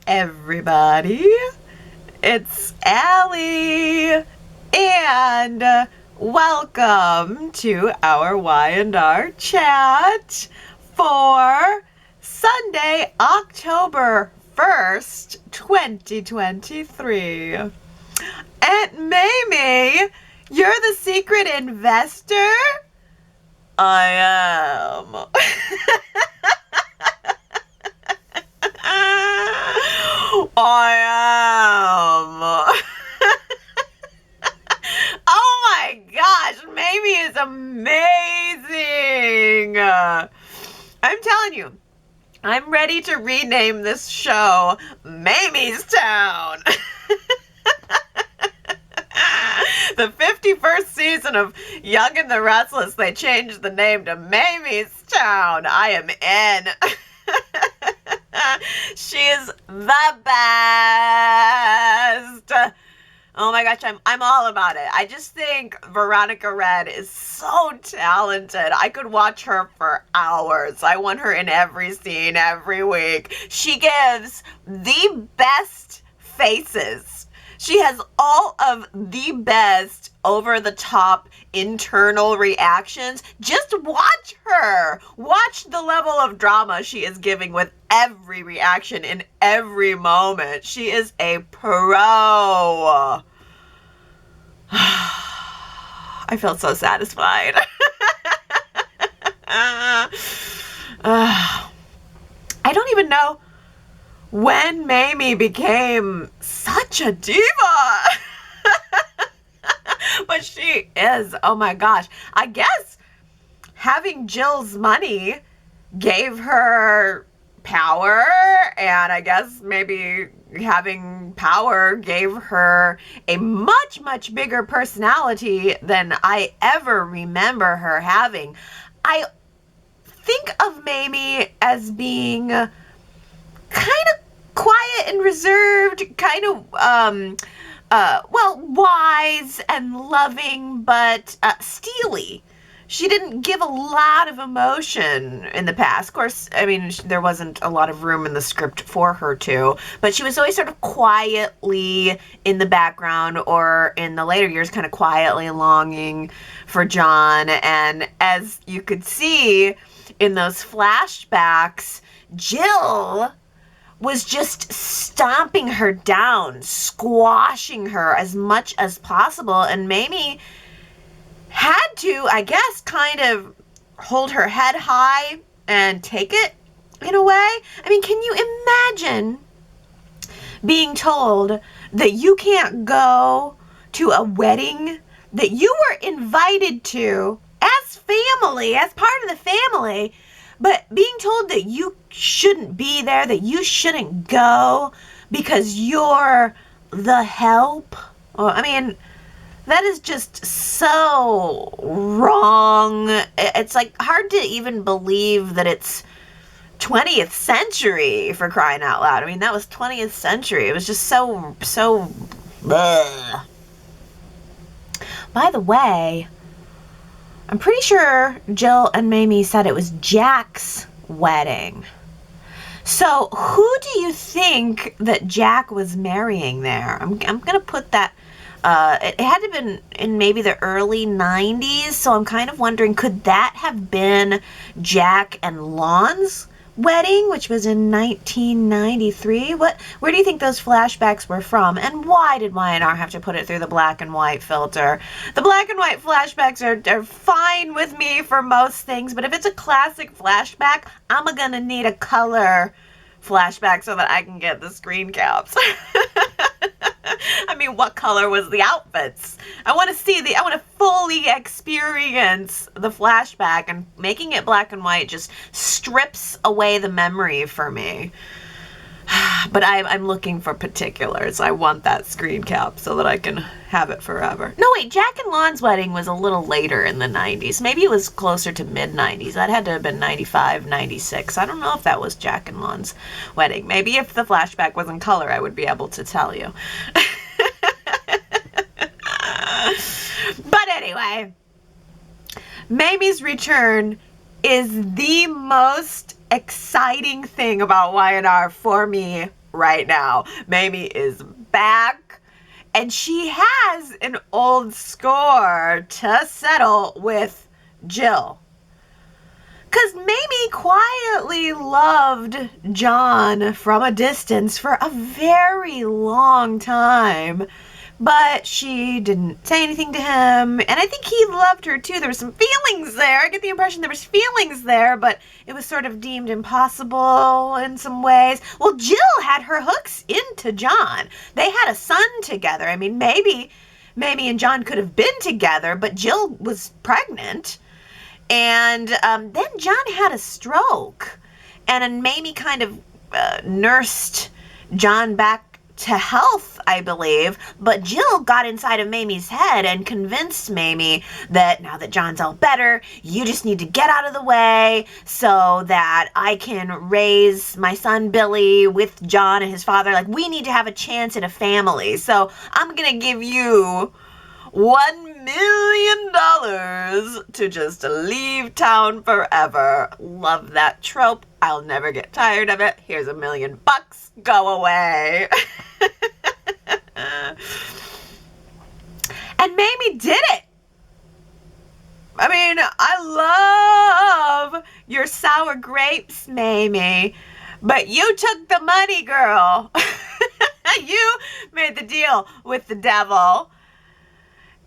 everybody. It's Allie, and welcome to our Y&R Chat for Sunday, October 1st, 2023. Aunt Mamie, you're the secret investor? I am. I am. Oh my gosh, Mamie is amazing. I'm telling you, I'm ready to rename this show Mamie's Town. The 51st season of Young and the Restless, they changed the name to Mamie's Town. I am in. She is the best. Oh my gosh, I'm all about it. I just think Veronica Red is so talented. I could watch her for hours. I want her in every scene, every week. She gives the best faces. She has all of the best over-the-top internal reactions. Just watch her. Watch the level of drama she is giving with every reaction in every moment. She is a pro. I felt so satisfied. I don't even know when Mamie became such a diva. But she is. Oh my gosh. I guess having Jill's money gave her power, and I guess maybe having power gave her a much, much bigger personality than I ever remember her having. I think of Mamie as being kind of quiet and reserved, kind of, wise and loving, but steely. She didn't give a lot of emotion in the past. Of course, I mean, there wasn't a lot of room in the script for her to, but she was always sort of quietly in the background, or in the later years, kind of quietly longing for John. And as you could see in those flashbacks, Jill was just stomping her down, squashing her as much as possible. And Mamie had to, I guess, kind of hold her head high and take it in a way. I mean, can you imagine being told that you can't go to a wedding that you were invited to as family, as part of the family, but being told that you shouldn't be there, that you shouldn't go because you're the help? Well, I mean, that is just so wrong. It's like hard to even believe that it's 20th century, for crying out loud. I mean, that was 20th century. It was just so bleh. By the way, I'm pretty sure Jill and Mamie said it was Jack's wedding. So who do you think that Jack was marrying there? I'm going to put that, it had to have been in maybe the early 90s, so I'm kind of wondering, could that have been Jack and Lon's wedding, which was in 1993? Where do you think those flashbacks were from, and why did Y&R have to put it through the black and white filter? The black and white flashbacks are fine with me for most things, but if it's a classic flashback, I'm gonna need a color flashback so that I can get the screen caps. I mean, what color was the outfits? I want to fully experience the flashback, and making it black and white just strips away the memory for me. But I'm looking for particulars. I want that screen cap so that I can have it forever. No, wait, Jack and Lon's wedding was a little later in the 90s. Maybe it was closer to mid-90s. That had to have been 95, 96. I don't know if that was Jack and Lon's wedding. Maybe if the flashback was in color, I would be able to tell you. But anyway, Mamie's return is the most exciting thing about Y&R for me right now. Mamie is back, and she has an old score to settle with Jill. Because Mamie quietly loved John from a distance for a very long time. But she didn't say anything to him. And I think he loved her too. There were some feelings there. I get the impression there was feelings there, but it was sort of deemed impossible in some ways. Well, Jill had her hooks into John. They had a son together. I mean, maybe Mamie and John could have been together, but Jill was pregnant. And then John had a stroke. And then Mamie kind of nursed John back to health, I believe, but Jill got inside of Mamie's head and convinced Mamie that now that John's all better, you just need to get out of the way so that I can raise my son Billy with John and his father. Like, we need to have a chance at a family. So I'm gonna give you $1 million to just leave town forever. Love that trope. I'll never get tired of it. Here's $1 million. Go away. And Mamie did it. I mean, I love your sour grapes, Mamie, but you took the money, girl. You made the deal with the devil.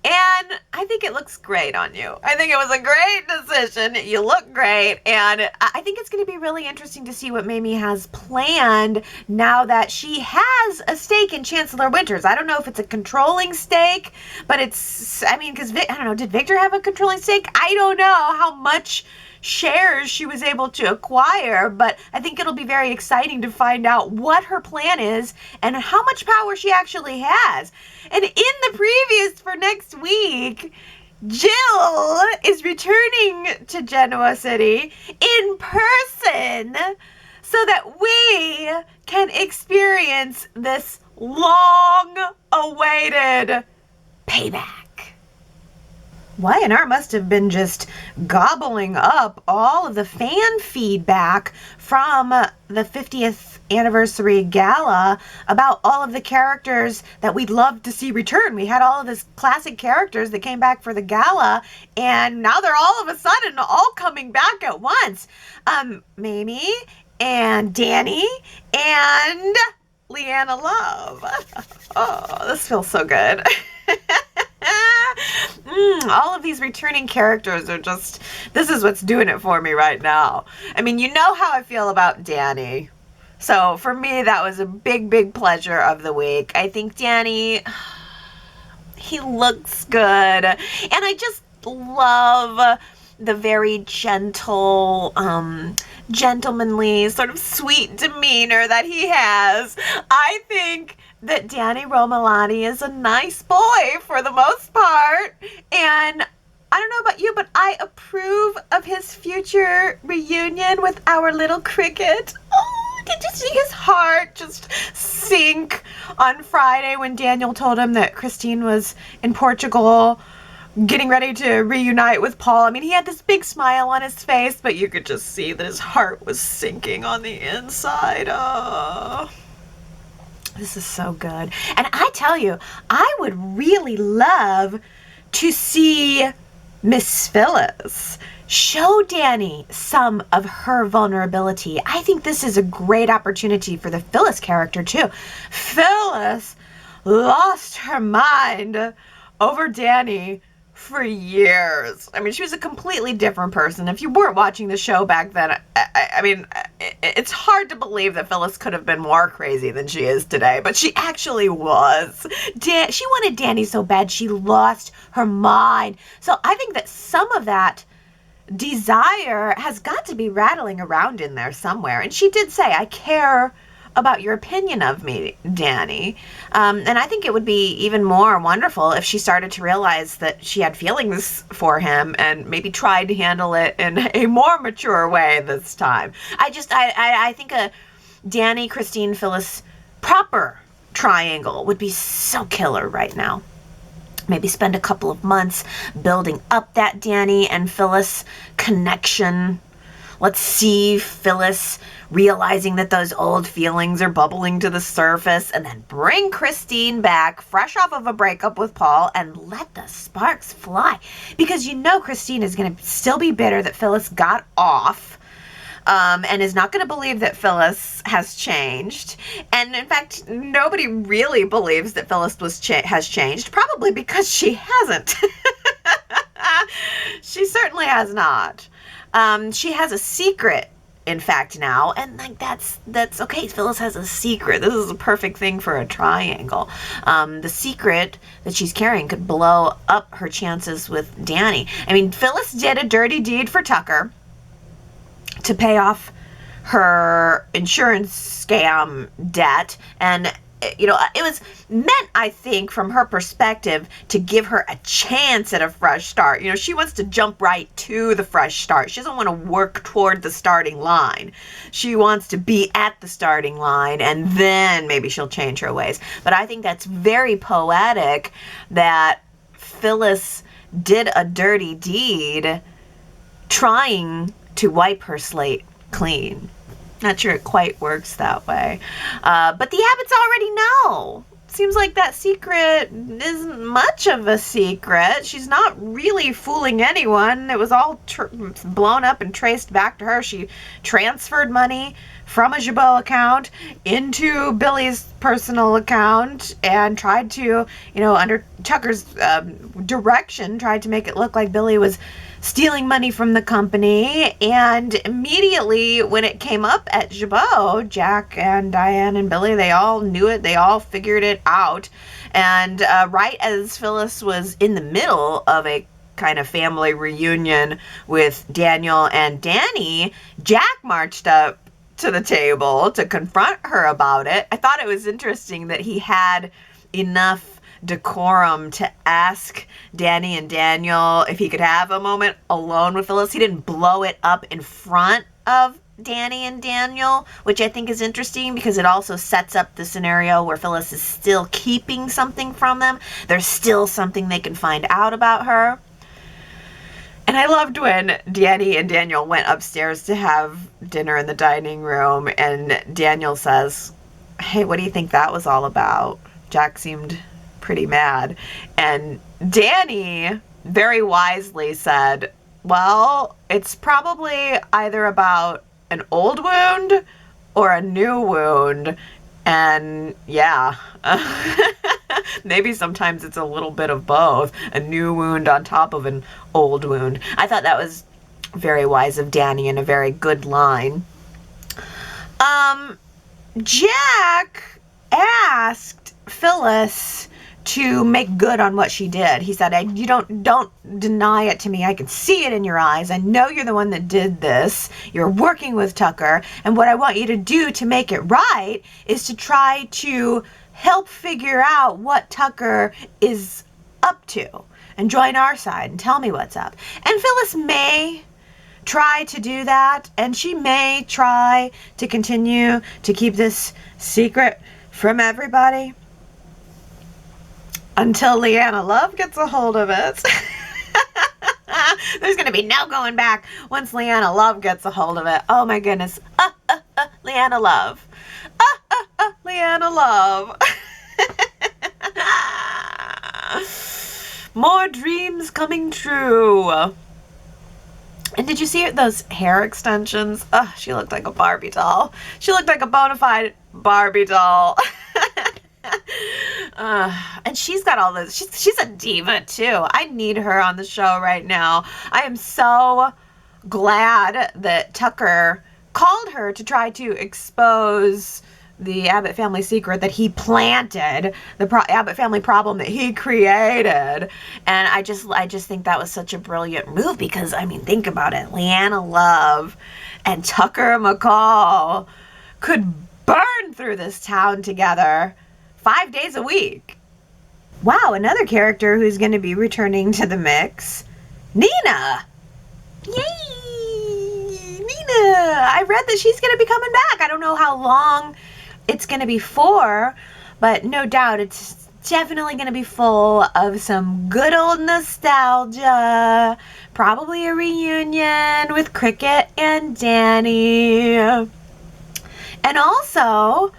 And I think it looks great on you. I think it was a great decision. You look great. And I think it's going to be really interesting to see what Mamie has planned now that she has a stake in Chancellor Winters. I don't know if it's a controlling stake, but it's, I mean, because, I don't know, did Victor have a controlling stake? I don't know how much shares she was able to acquire, but I think it'll be very exciting to find out what her plan is and how much power she actually has. And in the previews for next week, Jill is returning to Genoa City in person so that we can experience this long-awaited payback. Y&R must have been just gobbling up all of the fan feedback from the 50th anniversary gala about all of the characters that we'd love to see return. We had all of these classic characters that came back for the gala, and now they're all of a sudden all coming back at once. Mamie and Danny and Leanna Love. Oh, this feels so good. All of these returning characters are just, this is what's doing it for me right now. I mean, you know how I feel about Danny. So for me, that was a big, big pleasure of the week. I think Danny, he looks good. And I just love the very gentle, gentlemanly, sort of sweet demeanor that he has. I think that Danny Romolani is a nice boy for the most part. And I don't know about you, but I approve of his future reunion with our little cricket. Oh, did you see his heart just sink on Friday when Daniel told him that Christine was in Portugal getting ready to reunite with Paul? I mean, he had this big smile on his face, but you could just see that his heart was sinking on the inside. Oh, this is so good. And I tell you, I would really love to see Miss Phyllis show Danny some of her vulnerability. I think this is a great opportunity for the Phyllis character too. Phyllis lost her mind over Danny for years. I mean, she was a completely different person. If you weren't watching the show back then, I mean, it's hard to believe that Phyllis could have been more crazy than she is today, but she actually was. She wanted Danny so bad, she lost her mind. So I think that some of that desire has got to be rattling around in there somewhere. And she did say, I care about your opinion of me, Danny. And I think it would be even more wonderful if she started to realize that she had feelings for him and maybe tried to handle it in a more mature way this time. I think a Danny, Christine, Phyllis proper triangle would be so killer right now. Maybe spend a couple of months building up that Danny and Phyllis connection. Let's see Phyllis realizing that those old feelings are bubbling to the surface, and then bring Christine back fresh off of a breakup with Paul and let the sparks fly. Because you know Christine is going to still be bitter that Phyllis got off, and is not going to believe that Phyllis has changed. And in fact, nobody really believes that Phyllis has changed, probably because she hasn't. She certainly has not. She has a secret, in fact, now, and like that's okay. Phyllis has a secret. This is a perfect thing for a triangle. The secret that she's carrying could blow up her chances with Danny. I mean, Phyllis did a dirty deed for Tucker to pay off her insurance scam debt, and you know, it was meant, I think, from her perspective, to give her a chance at a fresh start. You know, she wants to jump right to the fresh start. She doesn't want to work toward the starting line. She wants to be at the starting line, and then maybe she'll change her ways. But I think that's very poetic that Phyllis did a dirty deed trying to wipe her slate clean. Not sure it quite works that way. But the Abbotts already know. Seems like that secret isn't much of a secret. She's not really fooling anyone. It was all blown up and traced back to her. She transferred money from a Jabot account into Billy's personal account and tried to, you know, under Tucker's direction, tried to make it look like Billy was stealing money from the company. And immediately when it came up at Jabot, Jack and Diane and Billy, they all knew it. They all figured it out. And right as Phyllis was in the middle of a kind of family reunion with Daniel and Danny, Jack marched up to the table to confront her about it. I thought it was interesting that he had enough decorum to ask Danny and Daniel if he could have a moment alone with Phyllis. He didn't blow it up in front of Danny and Daniel, which I think is interesting because it also sets up the scenario where Phyllis is still keeping something from them. There's still something they can find out about her. And I loved when Danny and Daniel went upstairs to have dinner in the dining room, and Daniel says, "Hey, what do you think that was all about?" Jack seemed pretty mad. And Danny very wisely said, "Well, it's probably either about an old wound or a new wound." And yeah, maybe sometimes it's a little bit of both, a new wound on top of an old wound. I thought that was very wise of Danny and a very good line. Jack asked Phyllis to make good on what she did. He said, "You don't deny it to me. I can see it in your eyes. I know you're the one that did this. You're working with Tucker. And what I want you to do to make it right is to try to help figure out what Tucker is up to and join our side and tell me what's up." And Phyllis may try to do that, and she may try to continue to keep this secret from everybody until Leanna Love gets a hold of it. There's going to be no going back once Leanna Love gets a hold of it. Oh my goodness. Leanna Love. Leanna Love. More dreams coming true. And did you see those hair extensions? Oh, she looked like a Barbie doll. She looked like a bona fide Barbie doll. And she's got all this. She's a diva too. I need her on the show right now. I am so glad that Tucker called her to try to expose the Abbott family secret that he planted, the Abbott family problem that he created. And I just think that was such a brilliant move because, I mean, think about it. Leanna Love and Tucker McCall could burn through this town together 5 days a week. Wow, another character who's going to be returning to the mix, Nina. Yay! Nina! I read that she's going to be coming back. I don't know how long it's going to be for, but no doubt it's definitely going to be full of some good old nostalgia. Probably a reunion with Cricket and Danny. And also,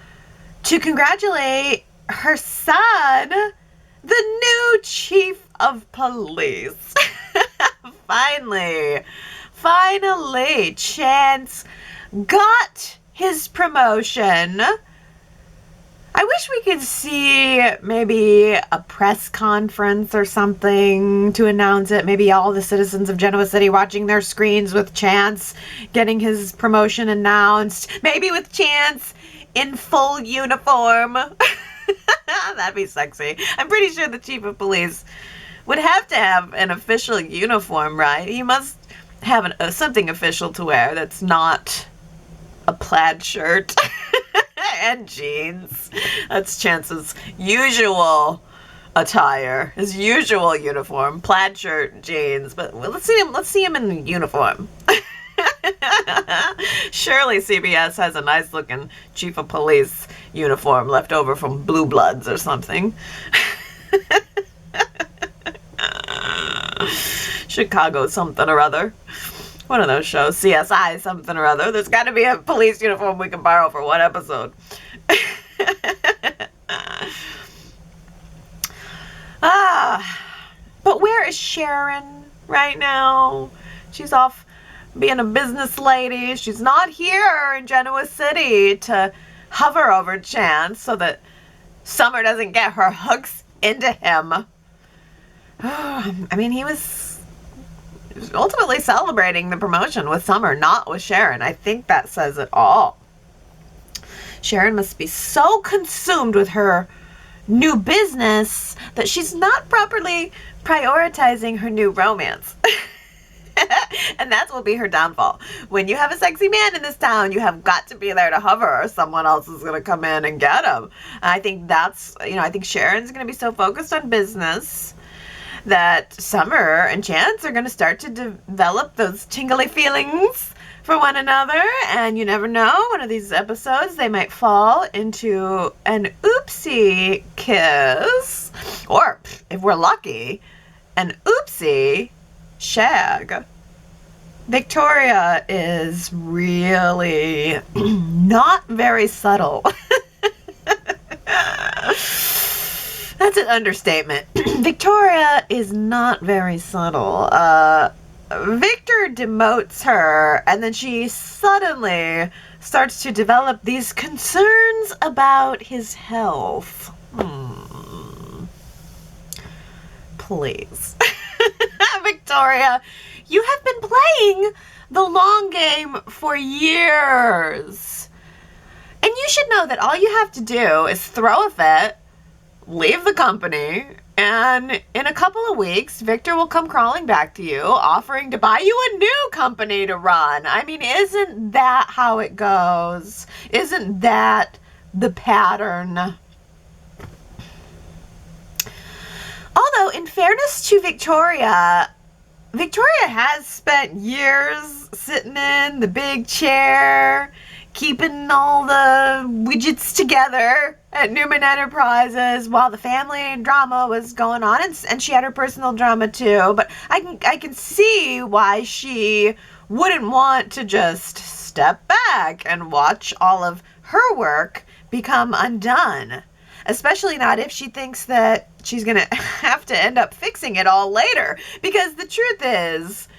to congratulate her son, the new chief of police. Finally, Chance got his promotion. I wish we could see maybe a press conference or something to announce it. Maybe all the citizens of Genoa City watching their screens with Chance getting his promotion announced. Maybe with Chance in full uniform. That'd be sexy. I'm pretty sure the chief of police would have to have an official uniform, right? He must have something official to wear that's not a plaid shirt. And jeans. That's Chance's usual attire, his usual uniform, plaid shirt, jeans. But let's see him in uniform. Surely CBS has a nice looking chief of police uniform left over from Blue Bloods or something. Chicago something or other. One of those shows, CSI something or other. There's got to be a police uniform we can borrow for one episode. But where is Sharon right now? She's off being a business lady. She's not here in Genoa City to hover over Chance so that Summer doesn't get her hooks into him. I mean, he was ultimately celebrating the promotion with Summer, not with Sharon. I think that says it all. Sharon must be so consumed with her new business that she's not properly prioritizing her new romance. And that will be her downfall. When you have a sexy man in this town, you have got to be there to hover or someone else is going to come in and get him. I think I think Sharon's going to be so focused on business that Summer and Chance are going to start to develop those tingly feelings for one another. And you never know, one of these episodes, they might fall into an oopsie kiss. Or, if we're lucky, an oopsie shag. Victoria is really not very subtle. That's an understatement. Victoria is not very subtle. Victor demotes her, and then she suddenly starts to develop these concerns about his health. Please. Victoria, you have been playing the long game for years. And you should know that all you have to do is throw a fit, leave the company, and in a couple of weeks, Victor will come crawling back to you, offering to buy you a new company to run. I mean, isn't that how it goes? Isn't that the pattern? Although, in fairness to Victoria has spent years sitting in the big chair, keeping all the widgets together at Newman Enterprises while the family drama was going on, and she had her personal drama too. But I can see why she wouldn't want to just step back and watch all of her work become undone. Especially not if she thinks that she's going to have to end up fixing it all later. Because the truth is,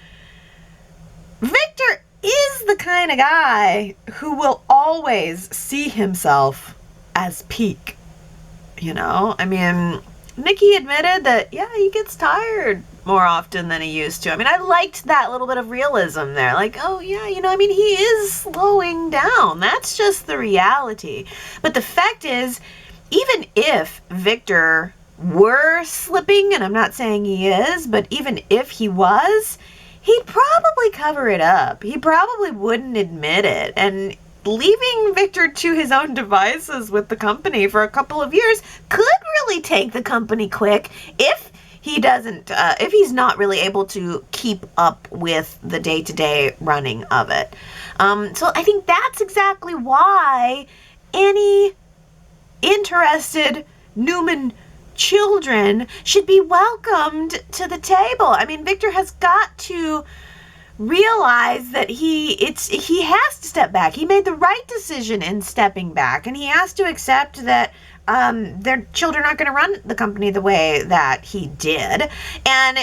Victor is the kind of guy who will always see himself as peak. You know? I mean, Nikki admitted that, yeah, he gets tired more often than he used to. I mean, I liked that little bit of realism there. Like, oh, yeah, you know, I mean, he is slowing down. That's just the reality. But the fact is, even if Victor were slipping, and I'm not saying he is, but even if he was, he'd probably cover it up. He probably wouldn't admit it. And leaving Victor to his own devices with the company for a couple of years could really take the company quick if he doesn't, if he's not really able to keep up with the day-to-day running of it. So I think that's exactly why any interested Newman children should be welcomed to the table. I mean, Victor has got to realize that he has to step back. He made the right decision in stepping back, and he has to accept that their children aren't going to run the company the way that he did. And,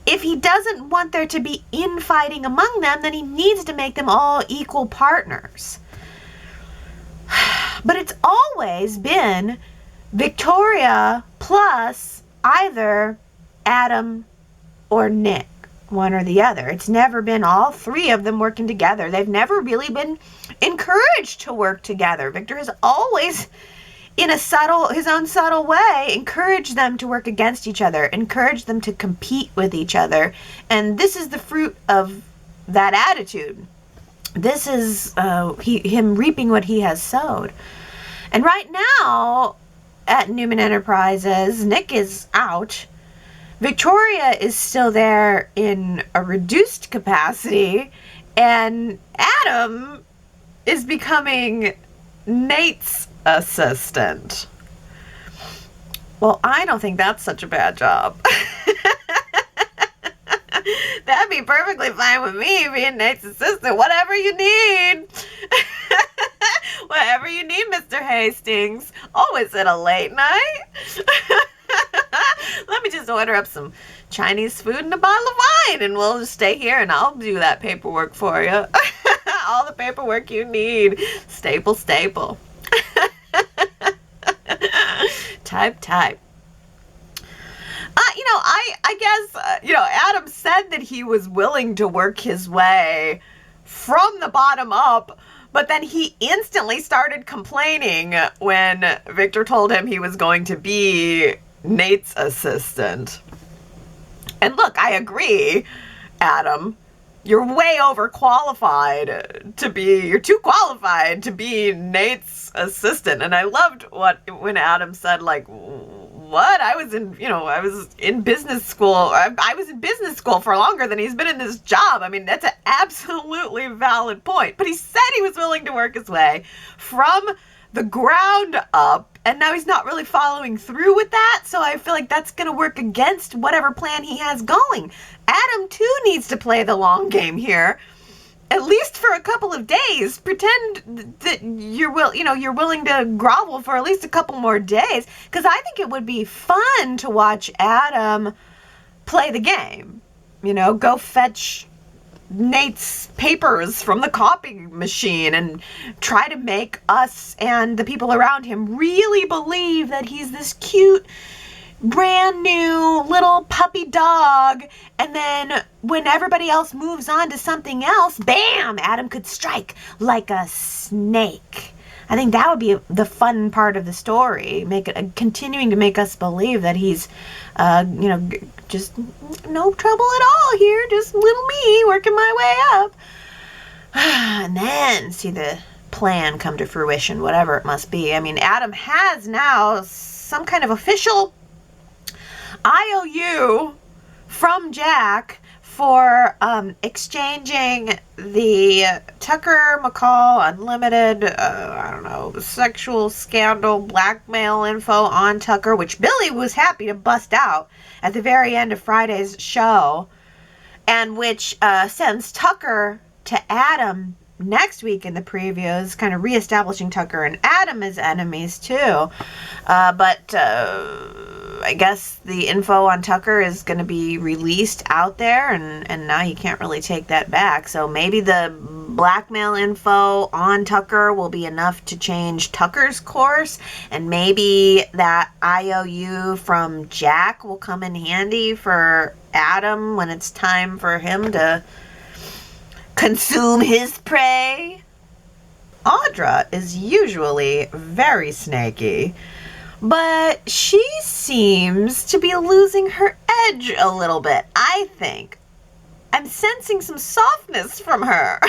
if he doesn't want there to be infighting among them, then he needs to make them all equal partners. But it's always been Victoria plus either Adam or Nick, one or the other. It's never been all three of them working together. They've never really been encouraged to work together. Victor has always, in his own subtle way, encouraged them to work against each other, encouraged them to compete with each other. And this is the fruit of that attitude. This is him reaping what he has sowed. And right now, at Newman Enterprises, Nick is out. Victoria is still there in a reduced capacity, and Adam is becoming Nate's assistant. Well, I don't think that's such a bad job. That'd be perfectly fine with me, being Nate's assistant. Whatever you need. Whatever you need, Mr. Hastings. Always at a late night. Let me just order up some Chinese food and a bottle of wine, and we'll just stay here, and I'll do that paperwork for you. All the paperwork you need. Staple. Type. I guess, Adam said that he was willing to work his way from the bottom up, but then he instantly started complaining when Victor told him he was going to be Nate's assistant. And look, I agree, Adam. You're way overqualified you're too qualified to be Nate's assistant. And I loved when Adam said, like, what? I was in business school. I was in business school for longer than he's been in this job. I mean, that's an absolutely valid point. But he said he was willing to work his way from the ground up, and now he's not really following through with that. So I feel like that's going to work against whatever plan he has going. Adam too needs to play the long game here, at least for a couple of days. Pretend that you're willing to grovel for at least a couple more days, because I think it would be fun to watch Adam play the game. Go fetch Nate's papers from the copy machine and try to make us and the people around him really believe that he's this cute, brand new little puppy dog. And then when everybody else moves on to something else, bam, Adam could strike like a snake. I think that would be the fun part of the story, continuing to make us believe that he's, just no trouble at all here, just little me working my way up. And then see the plan come to fruition, whatever it must be. I mean, Adam has now some kind of official IOU from Jack for exchanging the Tucker McCall Unlimited, sexual scandal blackmail info on Tucker, which Billy was happy to bust out at the very end of Friday's show, and which sends Tucker to Adam next week in the previews, kind of reestablishing Tucker and Adam as enemies too. But I guess the info on Tucker is going to be released out there, and now you can't really take that back. So maybe the blackmail info on Tucker will be enough to change Tucker's course, and maybe that IOU from Jack will come in handy for Adam when it's time for him to consume his prey. Audra is usually very snaky, but she seems to be losing her edge a little bit, I think. I'm sensing some softness from her.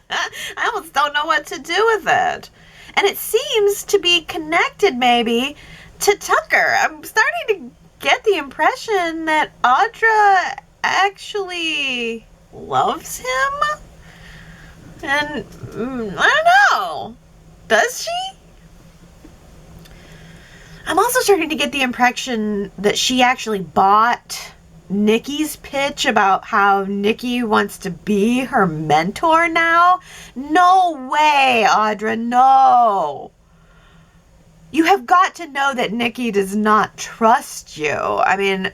I almost don't know what to do with it. And it seems to be connected maybe to Tucker. I'm starting to get the impression that Audra actually loves him. And I don't know. Does she? I'm also starting to get the impression that she actually bought Nikki's pitch about how Nikki wants to be her mentor now. No way, Audra, no. You have got to know that Nikki does not trust you. I mean,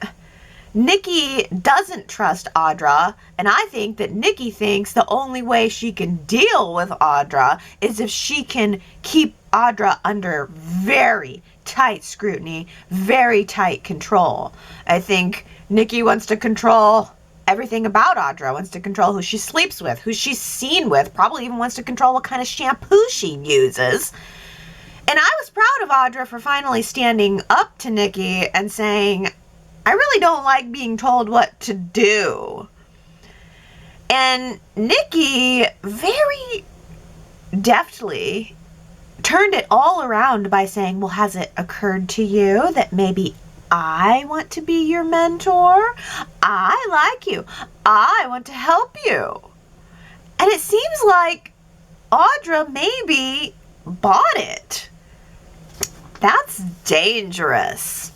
Nikki doesn't trust Audra, and I think that Nikki thinks the only way she can deal with Audra is if she can keep Audra under very tight scrutiny, very tight control. I think Nikki wants to control everything about Audra, wants to control who she sleeps with, who she's seen with, probably even wants to control what kind of shampoo she uses. And I was proud of Audra for finally standing up to Nikki and saying, I really don't like being told what to do. And Nikki very deftly turned it all around by saying, well, has it occurred to you that maybe I want to be your mentor? I like you. I want to help you. And it seems like Audra maybe bought it. That's dangerous.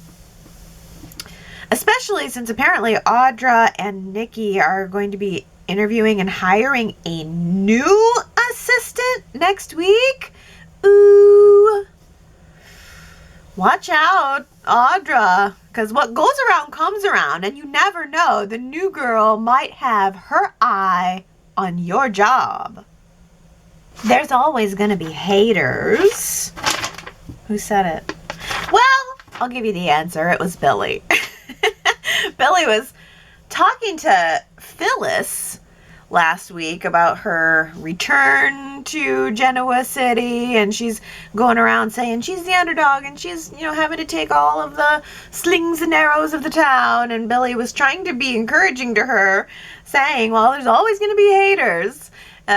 Especially since apparently Audra and Nikki are going to be interviewing and hiring a new assistant next week. Ooh. Watch out, Audra, because what goes around comes around, and you never know. The new girl might have her eye on your job. There's always going to be haters. Who said it? Well, I'll give you the answer. It was Billy. Billy was talking to Phyllis last week about her return to Genoa City, and she's going around saying she's the underdog and she's, having to take all of the slings and arrows of the town. And Billy was trying to be encouraging to her, saying, well, there's always going to be haters.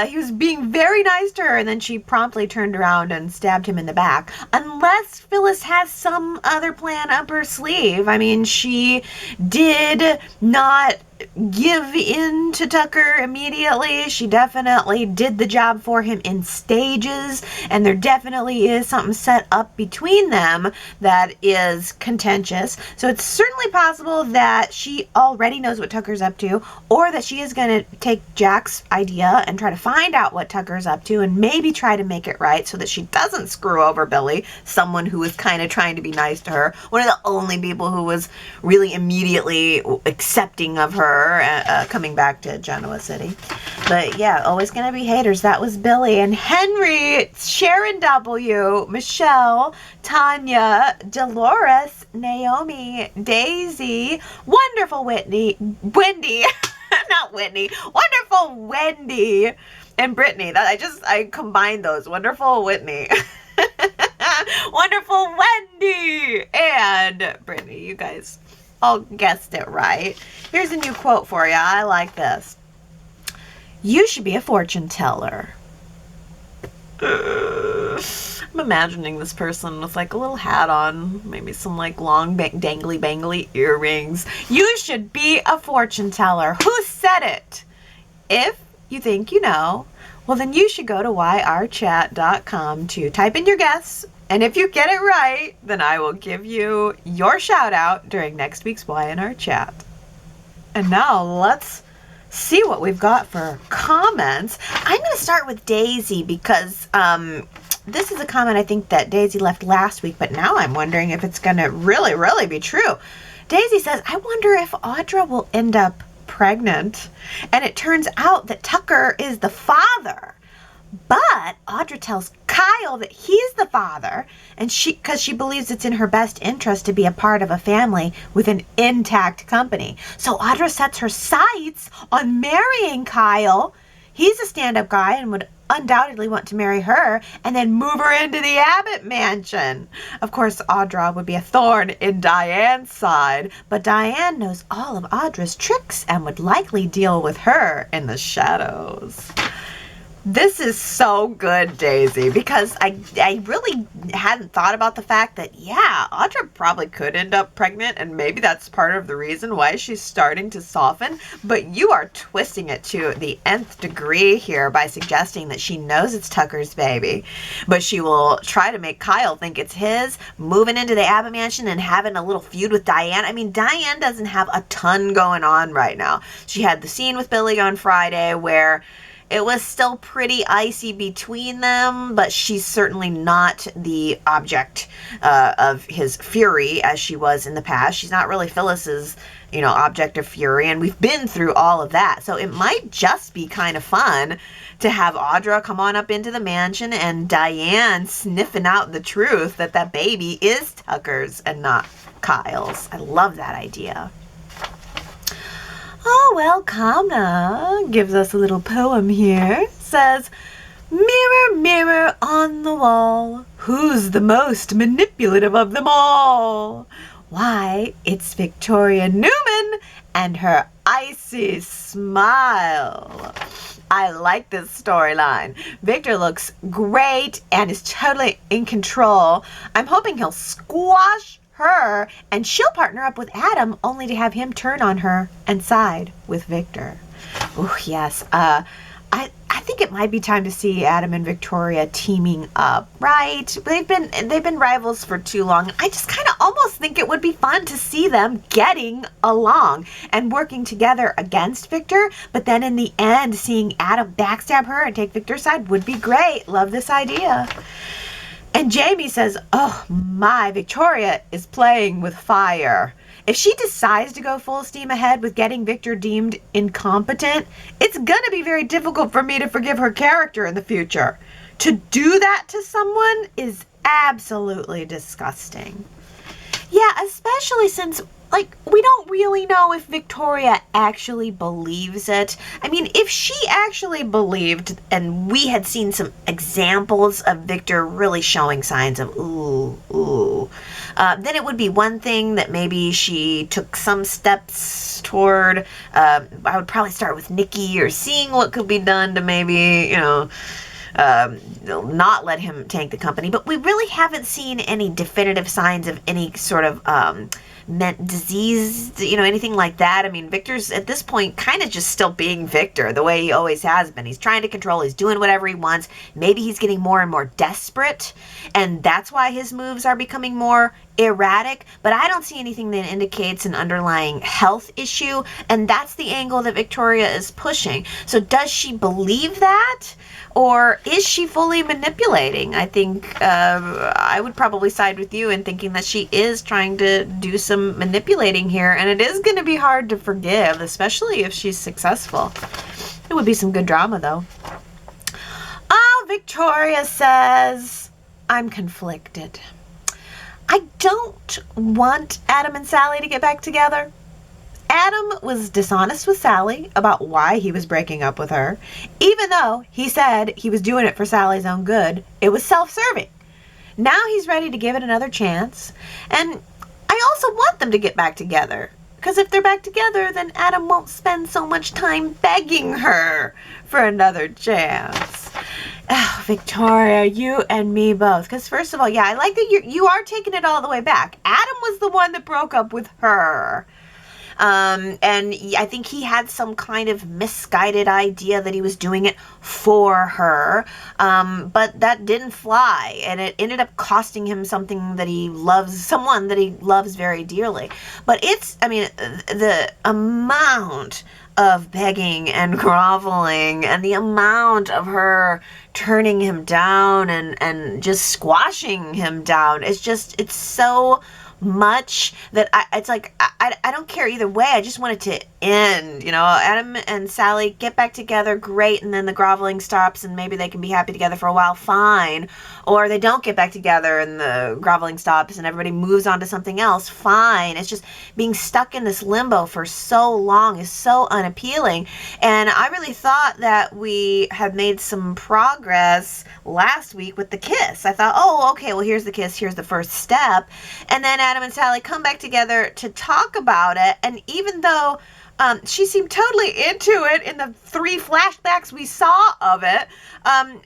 He was being very nice to her, and then she promptly turned around and stabbed him in the back. Unless Phyllis has some other plan up her sleeve. I mean, she did not give in to Tucker immediately. She definitely did the job for him in stages, and there definitely is something set up between them that is contentious. So it's certainly possible that she already knows what Tucker's up to, or that she is going to take Jack's idea and try to find out what Tucker's up to and maybe try to make it right so that she doesn't screw over Billy, someone who was kind of trying to be nice to her, one of the only people who was really immediately accepting of her coming back to Genoa City. But yeah, always gonna be haters. That was Billy. And Henry, Sharon W., Michelle, Tanya, Dolores, Naomi, Daisy, wonderful Wendy, not Whitney, wonderful Wendy, and Brittany. I combined those. Wonderful Whitney. Wonderful Wendy and Brittany. You guys all guessed it right. Here's a new quote for you. I like this. You should be a fortune teller. I'm imagining this person with like a little hat on, maybe some like long dangly bangly earrings. You should be a fortune teller. Who said it? If you think you know, well then you should go to yrchat.com to type in your guess. And if you get it right, then I will give you your shout out during next week's Y&R Chat. And now let's see what we've got for comments. I'm going to start with Daisy because this is a comment I think that Daisy left last week, but now I'm wondering if it's going to really, really be true. Daisy says, I wonder if Audra will end up pregnant. And it turns out that Tucker is the father. But Audra tells Kyle that he's the father, and because she believes it's in her best interest to be a part of a family with an intact company. So Audra sets her sights on marrying Kyle. He's a stand-up guy and would undoubtedly want to marry her and then move her into the Abbott mansion. Of course, Audra would be a thorn in Diane's side, but Diane knows all of Audra's tricks and would likely deal with her in the shadows. This is so good, Daisy, because I really hadn't thought about the fact that, yeah, Audra probably could end up pregnant, and maybe that's part of the reason why she's starting to soften, but you are twisting it to the nth degree here by suggesting that she knows it's Tucker's baby, but she will try to make Kyle think it's his, moving into the Abbott mansion and having a little feud with Diane. I mean, Diane doesn't have a ton going on right now. She had the scene with Billy on Friday where it was still pretty icy between them, but she's certainly not the object of his fury as she was in the past. She's not really Phyllis's, object of fury, and we've been through all of that. So it might just be kind of fun to have Audra come on up into the mansion and Diane sniffing out the truth that that baby is Tucker's and not Kyle's. I love that idea. Oh, well, Kamna gives us a little poem here. Says, mirror, mirror on the wall, who's the most manipulative of them all? Why, it's Victoria Newman and her icy smile. I like this storyline. Victor looks great and is totally in control. I'm hoping he'll squash her and she'll partner up with Adam only to have him turn on her and side with Victor. Oh yes, I think it might be time to see Adam and Victoria teaming up, right? They've been rivals for too long. I just kind of almost think it would be fun to see them getting along and working together against Victor, but then in the end seeing Adam backstab her and take Victor's side would be great. Love this idea. And Jamie says, oh my, Victoria is playing with fire. If she decides to go full steam ahead with getting Victor deemed incompetent, it's going to be very difficult for me to forgive her character in the future. To do that to someone is absolutely disgusting. Yeah, especially since, we don't really know if Victoria actually believes it. I mean, if she actually believed, and we had seen some examples of Victor really showing signs of, then it would be one thing that maybe she took some steps toward. I would probably start with Nikki or seeing what could be done to maybe, not let him tank the company, but we really haven't seen any definitive signs of any sort of disease, anything like that. I mean, Victor's at this point kind of just still being Victor the way he always has been. He's trying to control, he's doing whatever he wants. Maybe he's getting more and more desperate, and that's why his moves are becoming more erratic, but I don't see anything that indicates an underlying health issue, and that's the angle that Victoria is pushing. So does she believe that? Or is she fully manipulating? I think I would probably side with you in thinking that she is trying to do some manipulating here, and it is going to be hard to forgive, especially if she's successful. It would be some good drama, though. Oh, Victoria says, I'm conflicted. I don't want Adam and Sally to get back together. Adam was dishonest with Sally about why he was breaking up with her. Even though he said he was doing it for Sally's own good, it was self-serving. Now he's ready to give it another chance. And I also want them to get back together. Because if they're back together, then Adam won't spend so much time begging her for another chance. Oh, Victoria, you and me both. Because first of all, yeah, I like that you are taking it all the way back. Adam was the one that broke up with her. And I think he had some kind of misguided idea that he was doing it for her. But that didn't fly, and it ended up costing him something that he loves, someone that he loves very dearly. But the amount of begging and groveling and the amount of her turning him down and just squashing him down, it's so much that I don't care either way. I just want it to end. Adam and Sally get back together, great, and then the groveling stops and maybe they can be happy together for a while, fine. Or they don't get back together and the groveling stops and everybody moves on to something else, fine. It's just being stuck in this limbo for so long is so unappealing. And I really thought that we had made some progress last week with the kiss. I thought, oh, okay, well, here's the kiss, here's the first step. And then Adam and Sally come back together to talk about it. And even though She seemed totally into it in the 3 flashbacks we saw of it.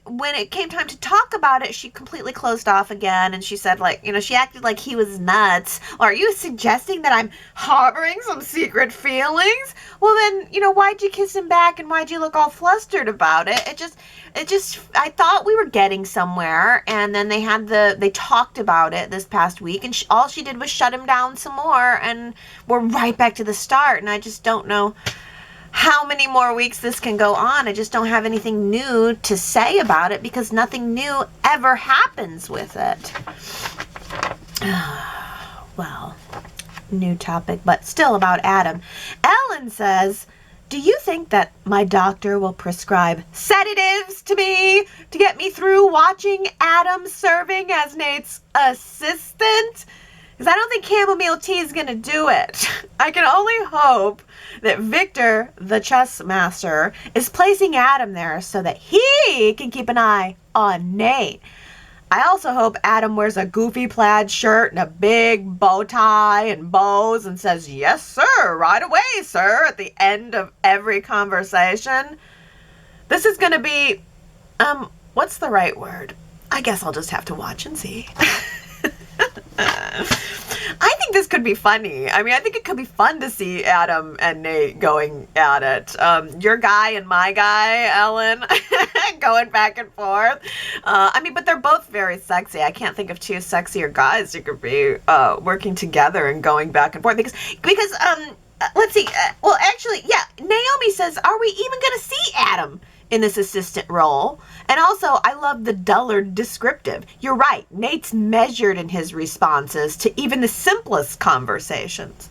When it came time to talk about it, she completely closed off again, and she said, like, she acted like he was nuts. Are you suggesting that I'm harboring some secret feelings? Well, then, why'd you kiss him back, and why'd you look all flustered about it? I thought we were getting somewhere, and then they talked about it this past week, and all she did was shut him down some more, and we're right back to the start, and I just don't know how many more weeks this can go on. I just don't have anything new to say about it because nothing new ever happens with it. Well, new topic, but still about Adam. Ellen says, do you think that my doctor will prescribe sedatives to me to get me through watching Adam serving as Nate's assistant? Because I don't think chamomile tea is going to do it. I can only hope that Victor, the chess master, is placing Adam there so that he can keep an eye on Nate. I also hope Adam wears a goofy plaid shirt and a big bow tie and bows and says, yes, sir, right away, sir, at the end of every conversation. This is going to be, what's the right word? I guess I'll just have to watch and see. I think this could be funny. I mean, I think it could be fun to see Adam and Nate going at it. Your guy and my guy, Ellen, going back and forth. But they're both very sexy. I can't think of 2 sexier guys who could be working together and going back and forth. Because let's see. Naomi says, are we even going to see Adam in this assistant role? And also, I love the dullard descriptive. You're right. Nate's measured in his responses to even the simplest conversations.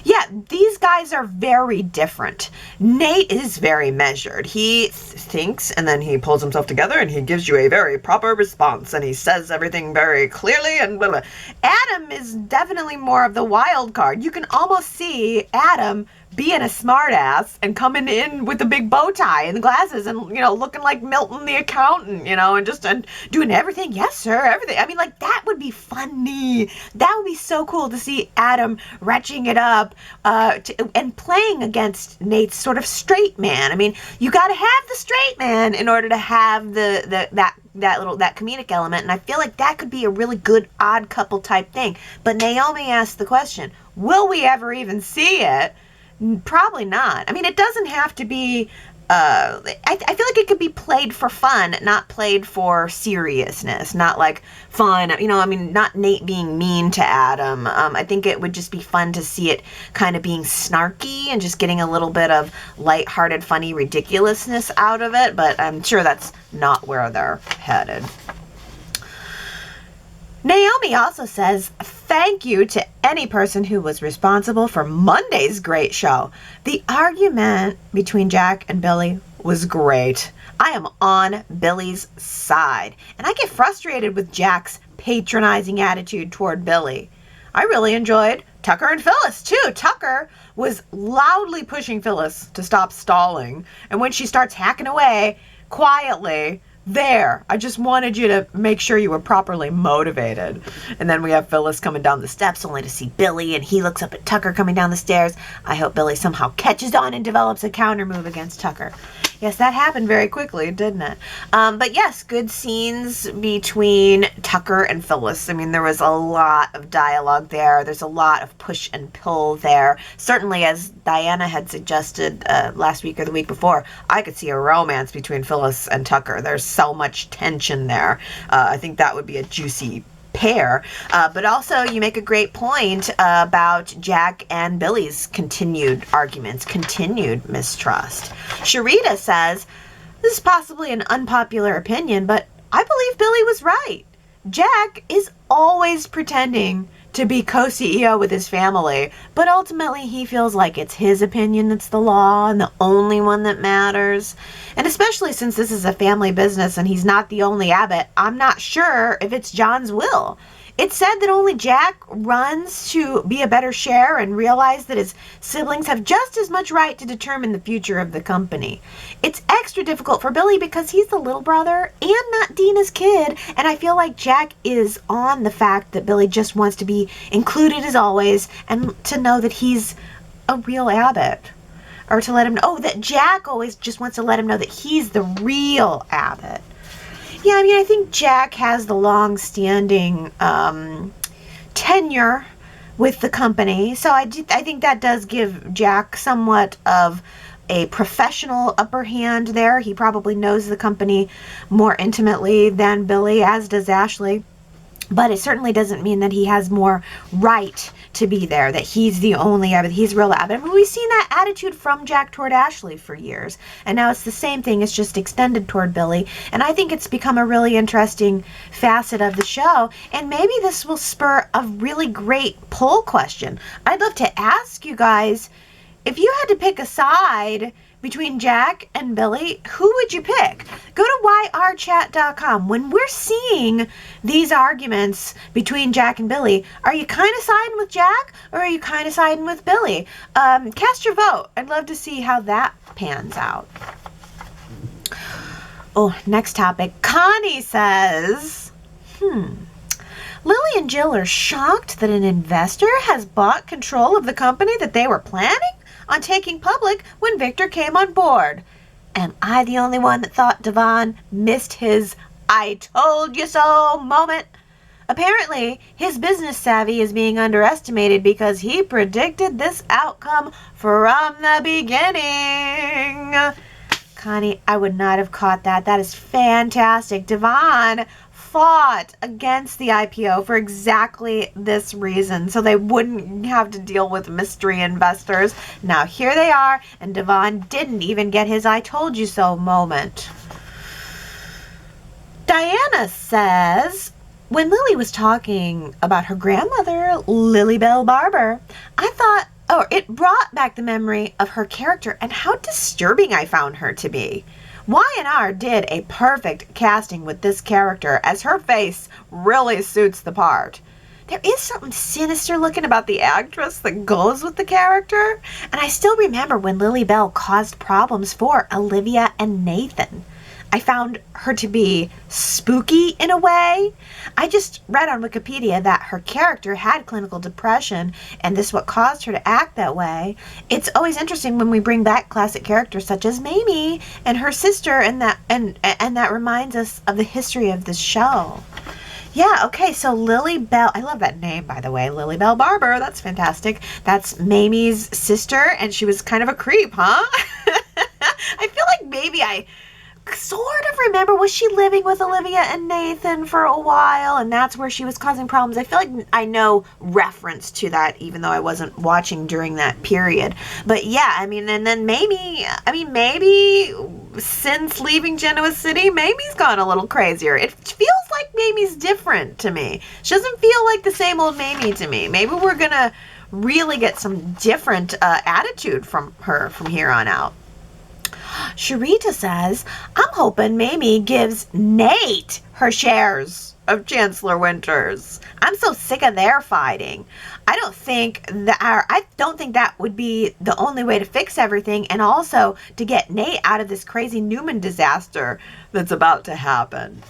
Yeah, these guys are very different. Nate is very measured. He thinks and then he pulls himself together and he gives you a very proper response and he says everything very clearly and blah, blah. Adam is definitely more of the wild card. You can almost see Adam being a smartass and coming in with the big bow tie and the glasses and, looking like Milton the accountant, and doing everything. Yes, sir, everything. I mean, like, that would be funny. That would be so cool to see Adam retching it up and playing against Nate's sort of straight man. I mean, you got to have the straight man in order to have that comedic element, and I feel like that could be a really good odd couple type thing. But Naomi asked the question, will we ever even see it? Probably not. I mean, it doesn't have to be, I feel like it could be played for fun, not played for seriousness, not like fun, not Nate being mean to Adam. I think it would just be fun to see it kind of being snarky and just getting a little bit of lighthearted, funny ridiculousness out of it, but I'm sure that's not where they're headed. Naomi also says, thank you to any person who was responsible for Monday's great show. The argument between Jack and Billy was great. I am on Billy's side, and I get frustrated with Jack's patronizing attitude toward Billy. I really enjoyed Tucker and Phyllis, too. Tucker was loudly pushing Phyllis to stop stalling, and when she starts hacking away quietly, there, I just wanted you to make sure you were properly motivated. And then we have Phyllis coming down the steps only to see Billy, and he looks up at Tucker coming down the stairs. I hope Billy somehow catches on and develops a counter move against Tucker. Yes, that happened very quickly, didn't it? But yes, good scenes between Tucker and Phyllis. I mean, there was a lot of dialogue there. There's a lot of push and pull there. Certainly, as Diana had suggested last week or the week before, I could see a romance between Phyllis and Tucker. There's so much tension there. I think that would be a juicy pair. But also, you make a great point about Jack and Billy's continued arguments, continued mistrust. Sharita says, this is possibly an unpopular opinion, but I believe Billy was right. Jack is always pretending to be co-CEO with his family, but ultimately he feels like it's his opinion that's the law and the only one that matters. And especially since this is a family business and he's not the only abbot, I'm not sure if it's John's will. It's said that only Jack runs to be a better share and realize that his siblings have just as much right to determine the future of the company. It's extra difficult for Billy because he's the little brother and not Dina's kid, and I feel like Jack is on the fact that Billy just wants to be included as always and to know that he's a real abbot. or to let him know that Jack always just wants to let him know that he's the real Abbott. Yeah, I mean, I think Jack has the long-standing tenure with the company, so I think that does give Jack somewhat of a professional upper hand there. He probably knows the company more intimately than Billy, as does Ashley. But it certainly doesn't mean that he has more right to be there, that he's the only Abbott, he's real Abbott. I mean, we've seen that attitude from Jack toward Ashley for years. And now it's the same thing, it's just extended toward Billy. And I think it's become a really interesting facet of the show. And maybe this will spur a really great poll question. I'd love to ask you guys, if you had to pick a side between Jack and Billy, who would you pick? Go to yrchat.com. When we're seeing these arguments between Jack and Billy, are you kind of siding with Jack or are you kind of siding with Billy? Cast your vote. I'd love to see how that pans out. Oh, next topic. Connie says, Lily and Jill are shocked that an investor has bought control of the company that they were planning on taking public when Victor came on board. Am I the only one that thought Devon missed his I told you so moment? Apparently, his business savvy is being underestimated because he predicted this outcome from the beginning. Connie, I would not have caught that. That is fantastic. Devon fought against the IPO for exactly this reason, so they wouldn't have to deal with mystery investors. Now here they are, and Devon didn't even get his I told you so moment. Diana says, when Lily was talking about her grandmother, Lily Bell Barber, I thought, it brought back the memory of her character and how disturbing I found her to be. Y&R did a perfect casting with this character, as her face really suits the part. There is something sinister looking about the actress that goes with the character, and I still remember when Lily Bell caused problems for Olivia and Nathan. I found her to be spooky in a way. I just read on Wikipedia that her character had clinical depression, and this is what caused her to act that way. It's always interesting when we bring back classic characters such as Mamie and her sister, and that reminds us of the history of this show. Yeah, okay, so Lily Bell, I love that name, by the way, Lily Bell Barber, that's fantastic. That's Mamie's sister, and she was kind of a creep, huh? I feel like maybe I sort of remember, was she living with Olivia and Nathan for a while, and that's where she was causing problems? I feel like I know reference to that, even though I wasn't watching during that period. But yeah, I mean, and then maybe since leaving Genoa City, Mamie's gone a little crazier. It feels like Mamie's different to me. She doesn't feel like the same old Mamie to me. Maybe we're gonna really get some different attitude from her from here on out. Sharita says, I'm hoping Mamie gives Nate her shares of Chancellor Winters. I'm so sick of their fighting. I don't think that would be the only way to fix everything, and also to get Nate out of this crazy Newman disaster that's about to happen.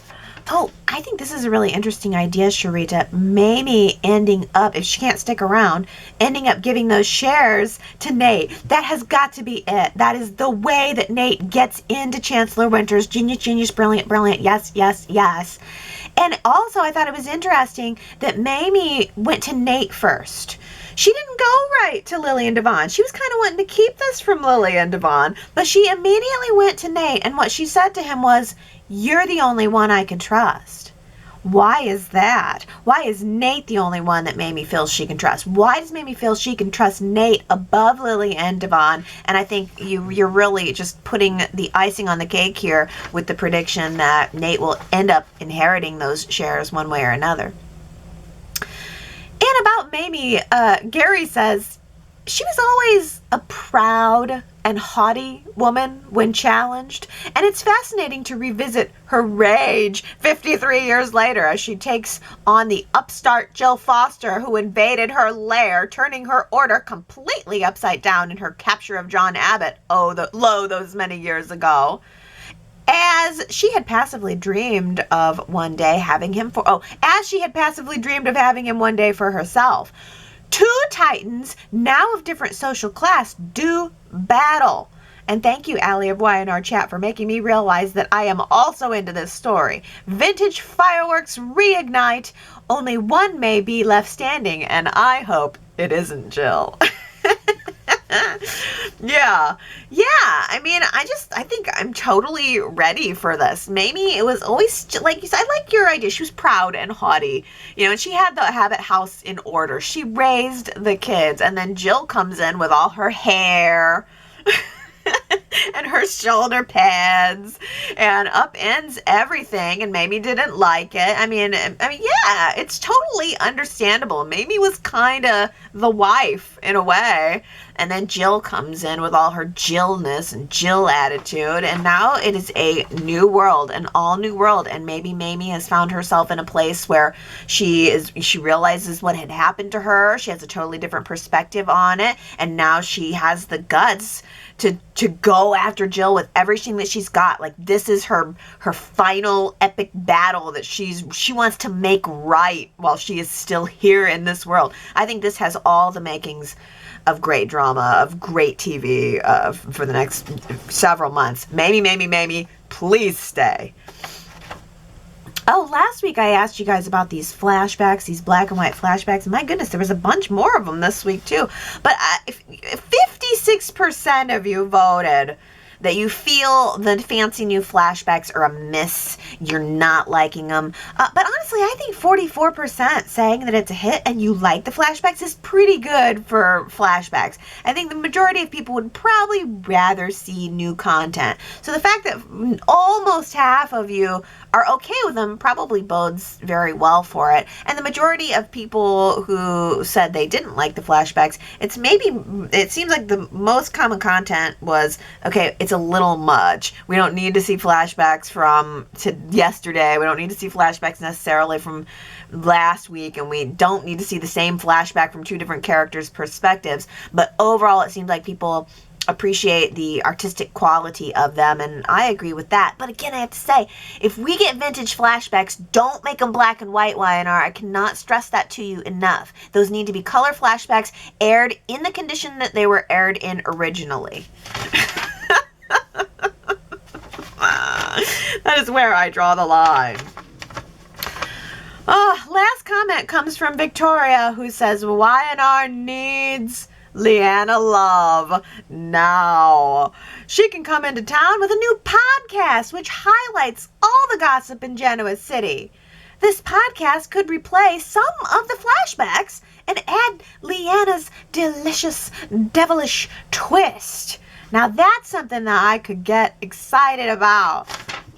Oh, I think this is a really interesting idea, Sharita. Mamie ending up, if she can't stick around, ending up giving those shares to Nate. That has got to be it. That is the way that Nate gets into Chancellor Winters. Genius, genius, brilliant, brilliant. Yes, yes, yes. And also, I thought it was interesting that Mamie went to Nate first. She didn't go right to Lily and Devon. She was kind of wanting to keep this from Lily and Devon, but she immediately went to Nate, and what she said to him was, "You're the only one I can trust." Why is that? Why is Nate the only one that Mamie feels she can trust? Why does Mamie feel she can trust Nate above Lily and Devon? And I think you're really just putting the icing on the cake here with the prediction that Nate will end up inheriting those shares one way or another. And about Mamie, Gary says, she was always a proud and haughty woman when challenged, and it's fascinating to revisit her rage 53 years later as she takes on the upstart Jill Foster, who invaded her lair, turning her order completely upside down in her capture of John Abbott, those many years ago. As she had passively dreamed of having him one day for herself. Two titans, now of different social class, do battle. And thank you, Allie of Y&R Chat, for making me realize that I am also into this story. Vintage fireworks reignite. Only one may be left standing, and I hope it isn't Jill. Yeah. I mean, I think I'm totally ready for this. Mamie, it was always, like you said, I like your idea. She was proud and haughty, and she had the Habit house in order. She raised the kids, and then Jill comes in with all her hair and her shoulder pads and upends everything, and Mamie didn't like it. I mean, yeah, it's totally understandable. Mamie was kind of the wife in a way, and then Jill comes in with all her Jillness and Jill attitude, and now it is a new world, an all new world, and maybe Mamie has found herself in a place where she realizes what had happened to her. She has a totally different perspective on it, and now she has the guts to go after Jill with everything that she's got. Like, this is her final epic battle that she wants to make right while she is still here in this world. I think this has all the makings of great drama, of great TV for the next several months. Mamie, please stay. Oh, last week I asked you guys about these flashbacks, these black and white flashbacks. My goodness, there was a bunch more of them this week too. But 56% of you voted that you feel the fancy new flashbacks are a miss, you're not liking them. But honestly, I think 44% saying that it's a hit and you like the flashbacks is pretty good for flashbacks. I think the majority of people would probably rather see new content. So the fact that almost half of you are okay with them probably bodes very well for it. And the majority of people who said they didn't like the flashbacks, it seems like the most common content was, okay, it's a little much. We don't need to see flashbacks to yesterday. We don't need to see flashbacks necessarily from last week, and we don't need to see the same flashback from two different characters' perspectives. But overall, it seems like people appreciate the artistic quality of them, and I agree with that. But again, I have to say, if we get vintage flashbacks, don't make them black and white, Y&R. I cannot stress that to you enough. Those need to be color flashbacks aired in the condition that they were aired in originally. That is where I draw the line. Last comment comes from Victoria, who says, Y&R needs Leanna Love now. She can come into town with a new podcast which highlights all the gossip in Genoa City. This podcast could replay some of the flashbacks and add Leanna's delicious, devilish twist. Now that's something that I could get excited about.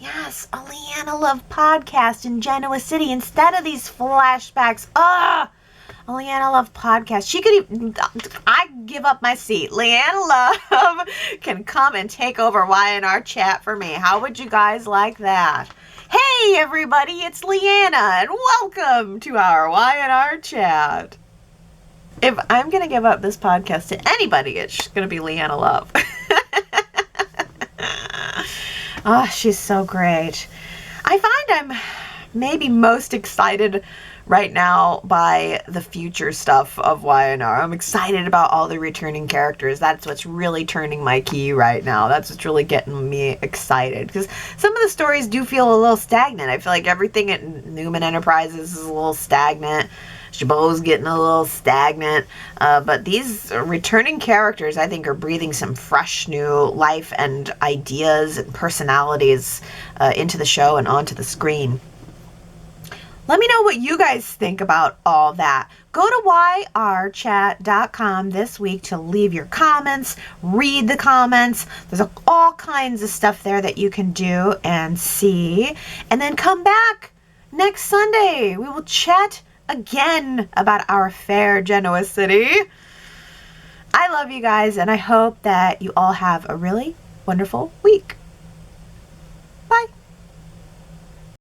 Yes, a Leanna Love podcast in Genoa City instead of these flashbacks. A Leanna Love podcast. She could even, I give up my seat. Leanna Love can come and take over Y&R Chat for me. How would you guys like that? Hey everybody, it's Leanna, and welcome to our Y&R Chat. If I'm going to give up this podcast to anybody, it's going to be Leanna Love. Oh, she's so great. I find I'm maybe most excited right now by the future stuff of Y&R. I'm excited about all the returning characters. That's what's really turning my key right now. That's what's really getting me excited. Because some of the stories do feel a little stagnant. I feel like everything at Newman Enterprises is a little stagnant. Chabot's getting a little stagnant. But these returning characters, I think, are breathing some fresh new life and ideas and personalities into the show and onto the screen. Let me know what you guys think about all that. Go to yrchat.com this week to leave your comments, read the comments. There's all kinds of stuff there that you can do and see. And then come back next Sunday. We will chat again about our fair Genoa City. I love you guys, and I hope that you all have a really wonderful week.